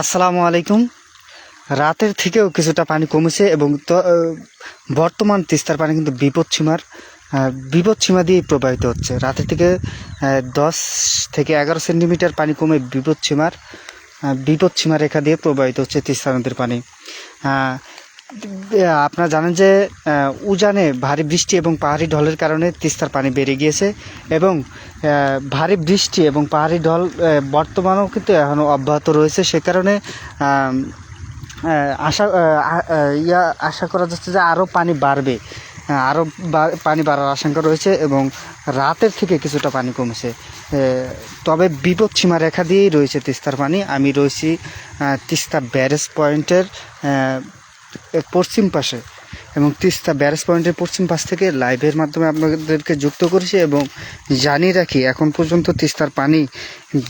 আসসালামু আলাইকুম। রাতের থেকেও কিছুটা পানি কমেছে এবং বর্তমান তিস্তার পানি কিন্তু বিপদসীমা দিয়ে প্রবাহিত হচ্ছে। রাতের থেকে 10 থেকে 11 সেন্টিমিটার পানি কমে বিপদসীমা রেখা দিয়ে প্রবাহিত হচ্ছে তিস্তা নদীর পানি। আহ, আপনারা জানেন যে উজানে ভারী বৃষ্টি এবং পাহাড়ি ঢলের কারণে তিস্তার পানি বেড়ে গিয়েছে এবং ভারী বৃষ্টি এবং পাহাড়ি ঢল বর্তমানেও কিন্তু এখনও অব্যাহত রয়েছে। সে কারণে আশা করা যাচ্ছে যে আরও পানি বাড়বে, আরও পানি বাড়ার আশঙ্কা রয়েছে এবং রাতের থেকে কিছুটা পানি কমেছে। তবে বিপদসীমা রেখা দিয়েই রয়েছে তিস্তার পানি। আমি রয়েছি তিস্তা ব্যারেজ পয়েন্টের পশ্চিম পাশে এবং তিস্তা ব্যারেজ পয়েন্টের পশ্চিম পাশ থেকে লাইভের মাধ্যমে আপনাদেরকে যুক্ত করেছি এবং জানিয়ে রাখি এখন পর্যন্ত তিস্তার পানি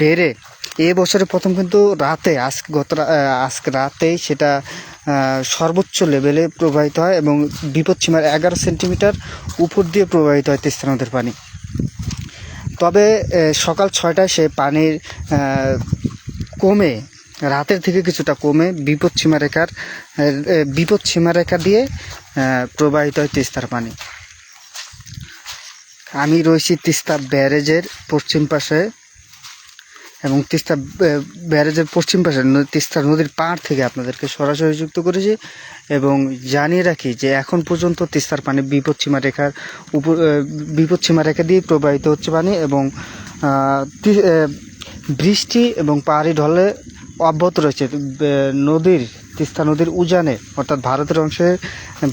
বেড়ে বছরের প্রথম কিন্তু আজকে রাতেই সেটা সর্বোচ্চ লেভেলে প্রবাহিত হয় এবং বিপদসীমার 11 সেন্টিমিটার উপর দিয়ে প্রবাহিত হয় তিস্তা নদের পানি। তবে সকাল 6টায় সে পানির কমে রাতের থেকে কিছুটা কমে বিপদসীমা রেখা দিয়ে প্রবাহিত হয় তিস্তার পানি। আমি রয়েছি তিস্তা ব্যারেজের পশ্চিম পাশে এবং তিস্তা ব্যারেজের পশ্চিম পাশে তিস্তা নদীর পাড় থেকে আপনাদেরকে সরাসরি যুক্ত করেছি এবং জানিয়ে রাখি যে এখন পর্যন্ত তিস্তার পানি বিপদসীমা রেখা দিয়ে প্রবাহিত হচ্ছে পানি এবং বৃষ্টি এবং পাহাড়ি ঢলে অব্যাহত রয়েছে। তিস্তা নদীর উজানে অর্থাৎ ভারতের অংশে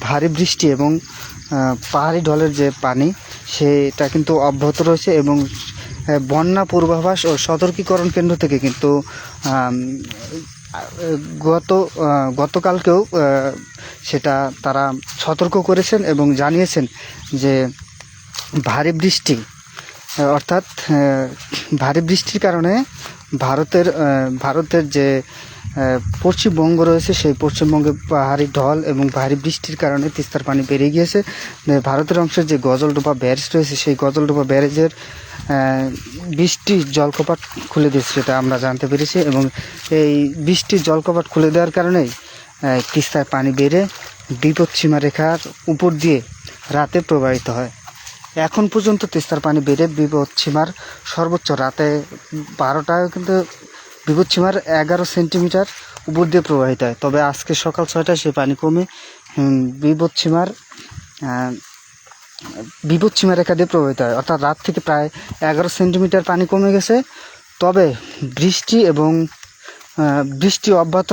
ভারী বৃষ্টি এবং পাহাড়ি ঢলের যে পানি সেটা কিন্তু অব্যাহত রয়েছে এবং বন্যা পূর্বাভাস ও সতর্কীকরণ কেন্দ্র থেকে কিন্তু গতকালকেও সেটা তারা সতর্ক করেছেন এবং জানিয়েছেন যে ভারী বৃষ্টির কারণে ভারতের যে পশ্চিমবঙ্গ রয়েছে সেই পশ্চিমবঙ্গে পাহাড়ি ঢল এবং ভারী বৃষ্টির কারণে তিস্তার পানি বেড়ে গিয়েছে। ভারতের অংশের যে গজলডোবা ব্যারেজ রয়েছে সেই গজলডোবা ব্যারেজের বৃষ্টির জলকপাট খুলে দিয়েছে, সেটা আমরা জানতে পেরেছি এবং এই বৃষ্টির জলকপাট খুলে দেওয়ার কারণেই তিস্তার পানি বেড়ে বিপদসীমা রেখার উপর দিয়ে রাতে প্রবাহিত হয়। এখন পর্যন্ত তিস্তার পানি বেড়ে বিপদসীমার সর্বোচ্চ রাতে 12টায় কিন্তু বিপদসীমার 11 সেন্টিমিটার উপর দিয়ে প্রবাহিত হয়। তবে আজকে সকাল 6টায় সে পানি কমে বিপদসীমা রেখা দিয়ে প্রবাহিত হয়, অর্থাৎ রাত থেকে প্রায় 11 সেন্টিমিটার পানি কমে গেছে। তবে বৃষ্টি অব্যাহত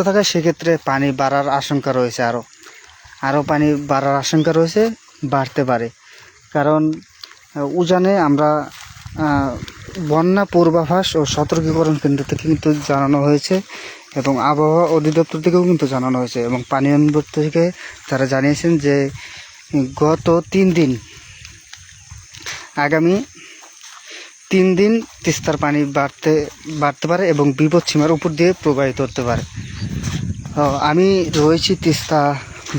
থাকায় সেক্ষেত্রে পানি বাড়ার আশঙ্কা রয়েছে, আরও পানি বাড়ার আশঙ্কা রয়েছে, বাড়তে পারে। কারণ উজানে আমরা বন্যা পূর্বাভাস ও সতর্কীকরণ কেন্দ্র থেকে কিন্তু জানানো হয়েছে এবং আবহাওয়া অধিদপ্তর থেকেও কিন্তু জানানো হয়েছে এবং পানি উন্নয়ন থেকে তারা জানিয়েছেন যে আগামী 3 দিন তিস্তার পানি বাড়তে পারে এবং বিপদসীমার উপর দিয়ে প্রবাহিত হতে পারে। আমি রয়েছি তিস্তা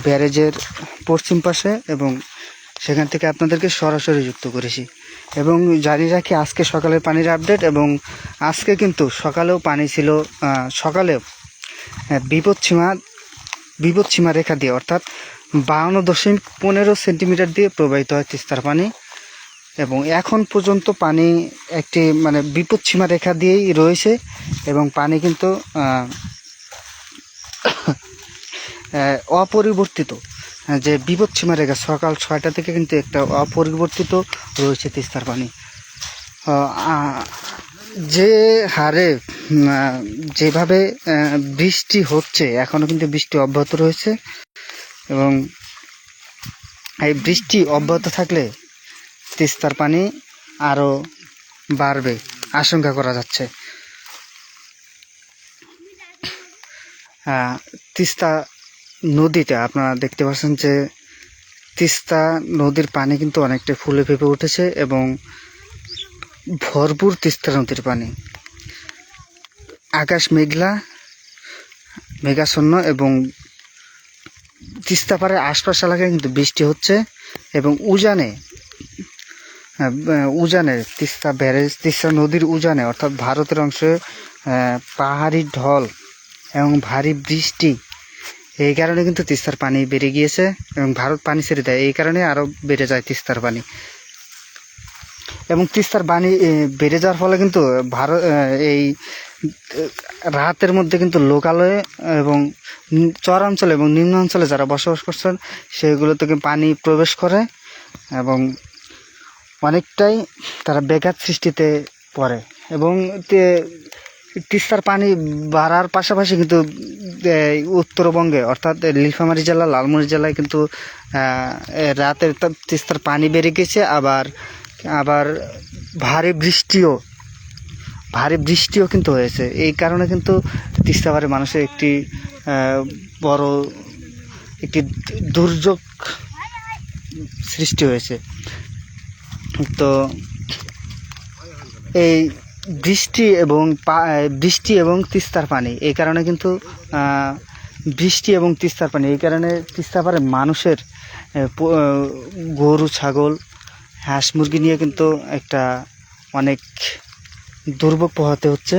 ব্যারেজের পশ্চিম পাশে এবং সেখান থেকে আপনাদেরকে সরাসরি যুক্ত করেছি এবং জানিয়ে রাখি আজকে সকালের পানির আপডেট এবং আজকে কিন্তু সকালেও পানি ছিল, সকালেও বিপদসীমা রেখা দিয়ে অর্থাৎ 52.15 সেন্টিমিটার দিয়ে প্রবাহিত হয় তিস্তার পানি এবং এখন পর্যন্ত পানি একটি বিপদসীমা রেখা দিয়েই রয়েছে এবং পানি কিন্তু অপরিবর্তিত, যে বিপদসীমা রেখা সকাল 6টা থেকে কিন্তু একটা অপরিবর্তিত রয়েছে তিস্তার পানি। যে হারে যেভাবে বৃষ্টি হচ্ছে এখনও কিন্তু বৃষ্টি অব্যাহত রয়েছে এবং এই বৃষ্টি অব্যাহত থাকলে তিস্তার পানি আরও বাড়বে আশঙ্কা করা যাচ্ছে। তিস্তা নদীতে আপনারা দেখতে পাচ্ছেন যে তিস্তা নদীর পানি কিন্তু অনেকটা ফুলে ফেঁপে উঠেছে এবং ভরপুর তিস্তা নদীর পানি। আকাশ মেঘাচ্ছন্ন এবং তিস্তা পাড়ের আশপাশ এলাকায় কিন্তু বৃষ্টি হচ্ছে এবং উজানে উজানে তিস্তা ব্যারেজ, তিস্তা নদীর উজানে অর্থাৎ ভারতের অংশে পাহাড়ি ঢল এবং ভারী বৃষ্টি, এই কারণে কিন্তু তিস্তার পানি বেড়ে গিয়েছে এবং ভারত পানি ছেড়ে দেয়, এই কারণে আরও বেড়ে যায় তিস্তার পানি। এবং তিস্তার পানি বেড়ে যাওয়ার ফলে কিন্তু ভারত এই রাতের মধ্যে কিন্তু লোকালয়ে এবং চরাঞ্চলে এবং নিম্ন অঞ্চলে যারা বসবাস করছেন সেগুলো থেকে পানি প্রবেশ করে এবং অনেকটাই তারা বেঘাত সৃষ্টিতে পড়ে। এবং তিস্তার পানি বাড়ার পাশাপাশি কিন্তু উত্তরবঙ্গে অর্থাৎ নীলফামারী জেলা, লালমনিরহাট জেলায় কিন্তু রাতের তিস্তার পানি বেড়ে গেছে। আবার ভারী বৃষ্টিও কিন্তু হয়েছে। এই কারণে কিন্তু তিস্তা পারে মানুষের একটি বড় একটি দুর্যোগ সৃষ্টি হয়েছে। তো এই বৃষ্টি এবং তিস্তার পানি, এই কারণে কিন্তু তিস্তা পারে মানুষের গরু, ছাগল, হাঁস, মুরগি নিয়ে কিন্তু একটা অনেক দুর্ভোগ পোহাতে হচ্ছে।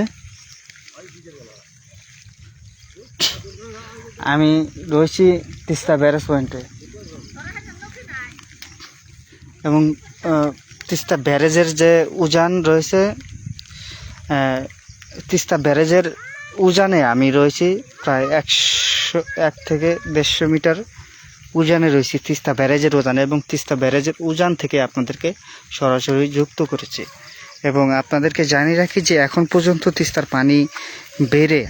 আমি রয়েছি তিস্তা ব্যারেজ পয়েন্টে এবং তিস্তা ব্যারেজের যে উজান রয়েছে, তিস্তা ব্যারেজের উজানে আমি রয়েছি প্রায় 1 থেকে 150 মিটার উজানে রয়েছি তিস্তা ব্যারেজের উজানে, এবং তিস্তা ব্যারেজের উজান থেকে আপনাদেরকে সরাসরি যুক্ত করেছি। এবং আপনাদেরকে জানিয়ে রাখি যে এখন পর্যন্ত তিস্তার পানি বেড়ে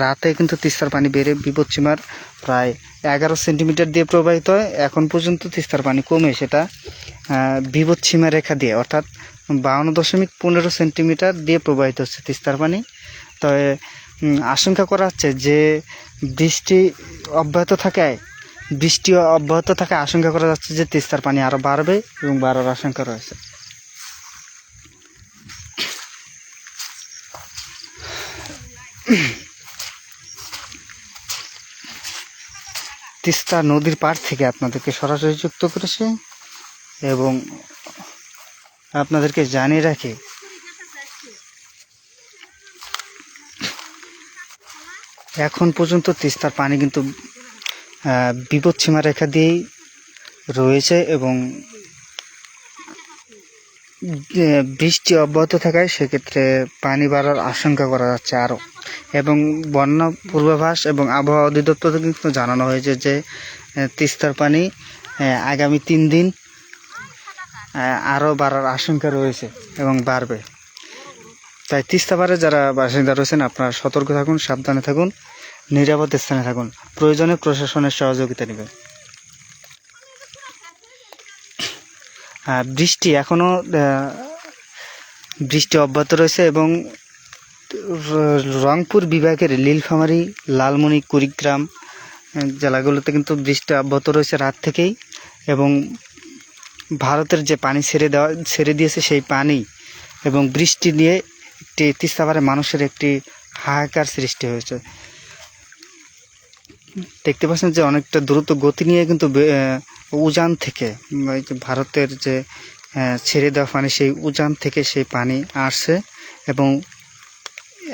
রাতে কিন্তু তিস্তার পানি বেড়ে বিপদসীমার প্রায় 11 সেন্টিমিটার দিয়ে প্রবাহিত হয়। এখন পর্যন্ত তিস্তার পানি কমে সেটা বিপদসীমা রেখা দিয়ে অর্থাৎ 52.15 সেন্টিমিটার দিয়ে প্রবাহিত হচ্ছে তিস্তার পানি। তবে আশঙ্কা করা হচ্ছে যে বৃষ্টি অব্যাহত থাকায় আশঙ্কা করা যাচ্ছে যে তিস্তার পানি আরও বাড়বে এবং বাড়ার আশঙ্কা রয়েছে। তিস্তা নদীর পাড় থেকে আপনাদেরকে সরাসরি যুক্ত করেছি এবং আপনাদেরকে জানিয়ে রাখি এখন পর্যন্ত তিস্তার পানি কিন্তু বিপদসীমা রেখা দিয়েই রয়েছে এবং বৃষ্টি অব্যাহত থাকায় সেক্ষেত্রে পানি বাড়ার আশঙ্কা করা যাচ্ছে আরও। এবং বন্যা পূর্বাভাস এবং আবহাওয়া অধিদপ্তর থেকে কিন্তু জানানো হয়েছে যে তিস্তার পানি আগামী 3 দিন আরও বাড়ার আশঙ্কা রয়েছে এবং বাড়বে। তাই তিস্তা পাড়ে যারা বাসিন্দা রয়েছেন আপনারা সতর্ক থাকুন, সাবধানে থাকুন, নিরাপদ স্থানে থাকুন, প্রয়োজনে প্রশাসনের সহযোগিতা নেবেন। বৃষ্টি অব্যাহত রয়েছে এবং রংপুর বিভাগের নীলফামারী, লালমনিরহাট, কুড়িগ্রাম জেলাগুলোতে কিন্তু বৃষ্টি অব্যাহত রয়েছে রাত থেকেই। এবং ভারতের যে পানি ছেড়ে দিয়েছে সেই পানি এবং বৃষ্টি নিয়ে একটি তিস্তা পাড়ে মানুষের একটি হাহাকার সৃষ্টি হয়েছে। দেখতে পাচ্ছেন যে অনেকটা দ্রুত গতি নিয়ে কিন্তু উজান থেকে ভারতের যে ছেড়ে দেওয়া পানি সেই উজান থেকে সেই পানি আসছে এবং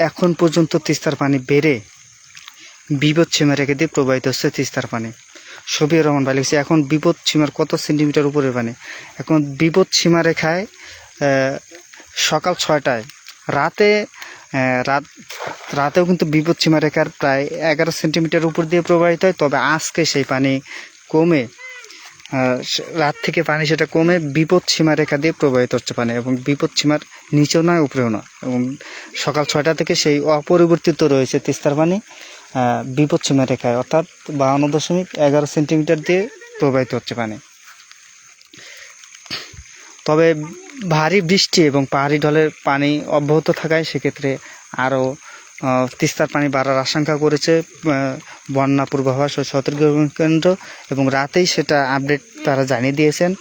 এখন পর্যন্ত তিস্তার পানি বেড়ে বিপদসীমা রেখে দিয়ে প্রবাহিত হচ্ছে তিস্তার পানি। শফিউর রহমান ভাই লিখছে এখন বিপদসীমার কত সেন্টিমিটার উপরে পানি? এখন বিপদসীমা রেখায় সকাল 6টায় রাতেও কিন্তু বিপদসীমা রেখার প্রায় 11 সেন্টিমিটার উপর দিয়ে প্রবাহিত হয়। তবে আজকে সেই পানি কমে রাত থেকে পানি সেটা কমে বিপদসীমা রেখা দিয়ে প্রবাহিত হচ্ছে পানি এবং বিপদসীমার নিচেও নয় উপরেও নয়। এবং সকাল 6টা থেকে সেই অপরিবর্তিত রয়েছে তিস্তার পানি বিপদসীমা রেখায় অর্থাৎ 52.11 সেন্টিমিটার দিয়ে প্রবাহিত হচ্ছে পানি। তবে ভারী বৃষ্টি এবং পাহাড়ি ঢলের পানি অব্যাহত থাকায় সেক্ষেত্রে আরও তিস্তার পানি বাড়ার আশঙ্কা করেছে বন্যা পূর্বাভাস ও সতর্ক কেন্দ্র এবং রাতেই সেটা আপডেট তারা জানিয়ে দিয়েছেন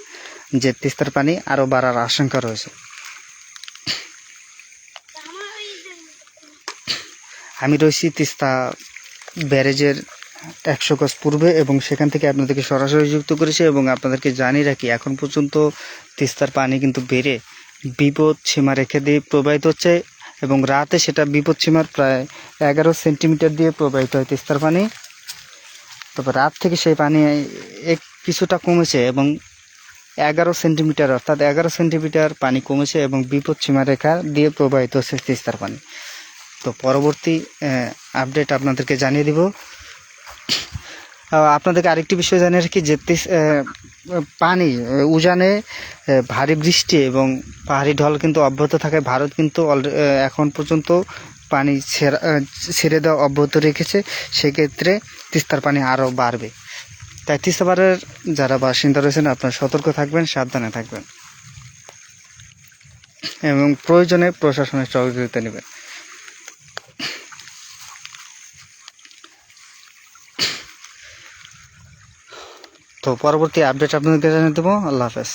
যে তিস্তার পানি আরও বাড়ার আশঙ্কা রয়েছে। আমি রয়েছি তিস্তা ব্যারেজের 100 গজ পূর্বে, এবং সেখান থেকে আপনাদেরকে সরাসরি যুক্ত করেছে। এবং আপনাদেরকে জানিয়ে রাখি, এখন পর্যন্ত তিস্তার পানি কিন্তু বেড়ে বিপদ সীমা রেখে দিয়ে প্রবাহিত হচ্ছে, এবং রাতে সেটা বিপদ সীমার প্রায় 11 সেন্টিমিটার দিয়ে প্রবাহিত হয় তিস্তার পানি। তবে রাত থেকে সেই পানি কিছুটা কমেছে, এবং 11 সেন্টিমিটার, অর্থাৎ 11 সেন্টিমিটার পানি কমেছে এবং বিপদ সীমা রেখা দিয়ে প্রবাহিত হচ্ছে তিস্তার পানি। তো পরবর্তী আপডেট আপনাদেরকে জানিয়ে দিব। আপনাদেরকে আরেকটি বিষয় জানিয়ে রাখি যে পানি উজানে ভারী বৃষ্টি এবং পাহাড়ি ঢল কিন্তু অব্যাহত থাকে। ভারত কিন্তু এখন পর্যন্ত পানি ছেড়ে দেওয়া অব্যাহত রেখেছে। সেক্ষেত্রে তিস্তার পানি আরও বাড়বে। তাই তিস্তাপাড়ের যারা বাসিন্দা রয়েছেন, আপনারা সতর্ক থাকবেন, সাবধানে থাকবেন এবং প্রয়োজনে প্রশাসনের সহযোগিতা নেবেন। তো পরবর্তী আপডেট আপনাদেরকে জানিয়ে দেবো। আল্লাহ হাফেজ।